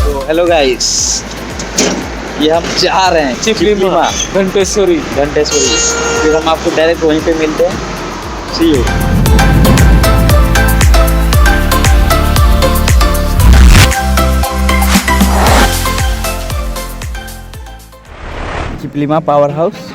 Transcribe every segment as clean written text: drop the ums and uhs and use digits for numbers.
तो hello guys, ये हम जा रहे हैं चिपलीमा घंटेश्वरी। फिर हम आपको डायरेक्ट वहीं पे मिलते हैं। See you. चिपलीमा पावर हाउस।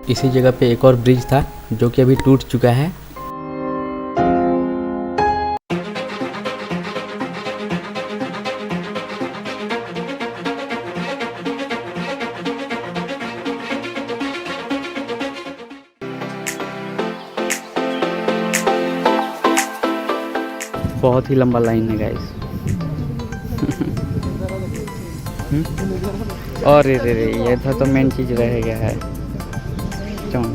इसी जगह पे एक और ब्रिज था जो कि अभी टूट चुका है। बहुत ही लंबा लाइन है गाइस। और रे ये तो मेन चीज रह गया है। जाऊँ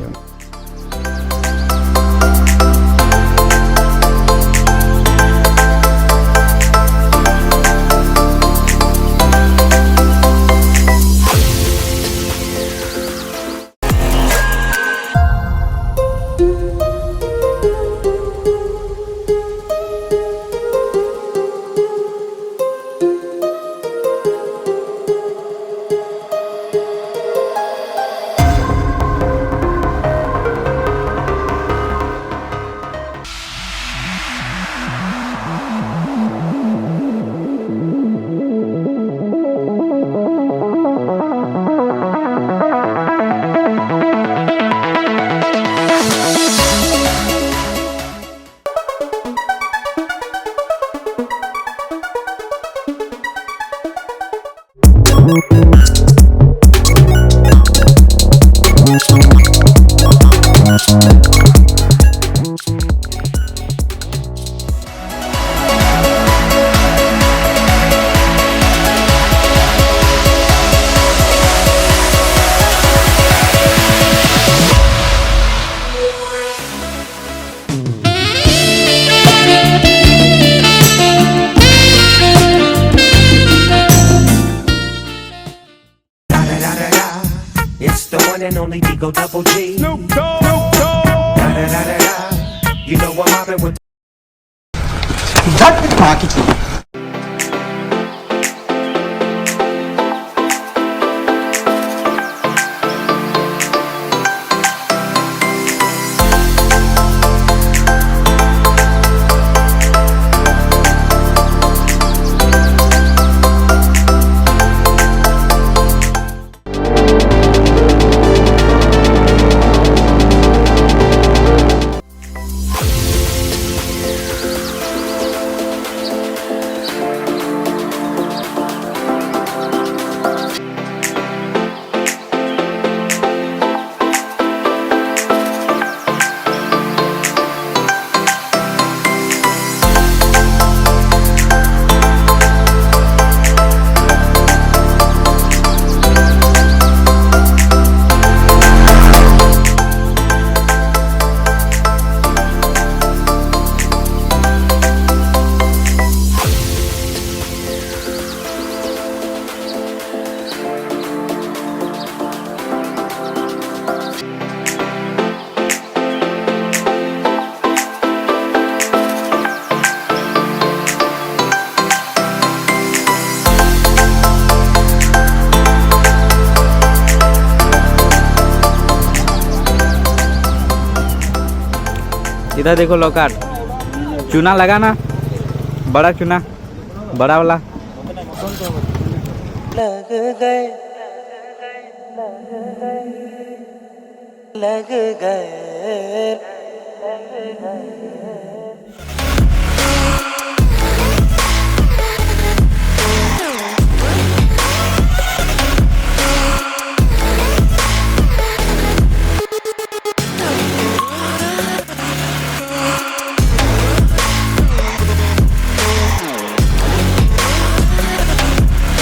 and only Digo Double G. Snoop Dogg. Da da da da da. You know I'm mobbing with. इधर देखो लौकाट, चूना लगा ना, बड़ा चूना, बड़ा वाला। लग गए लग गए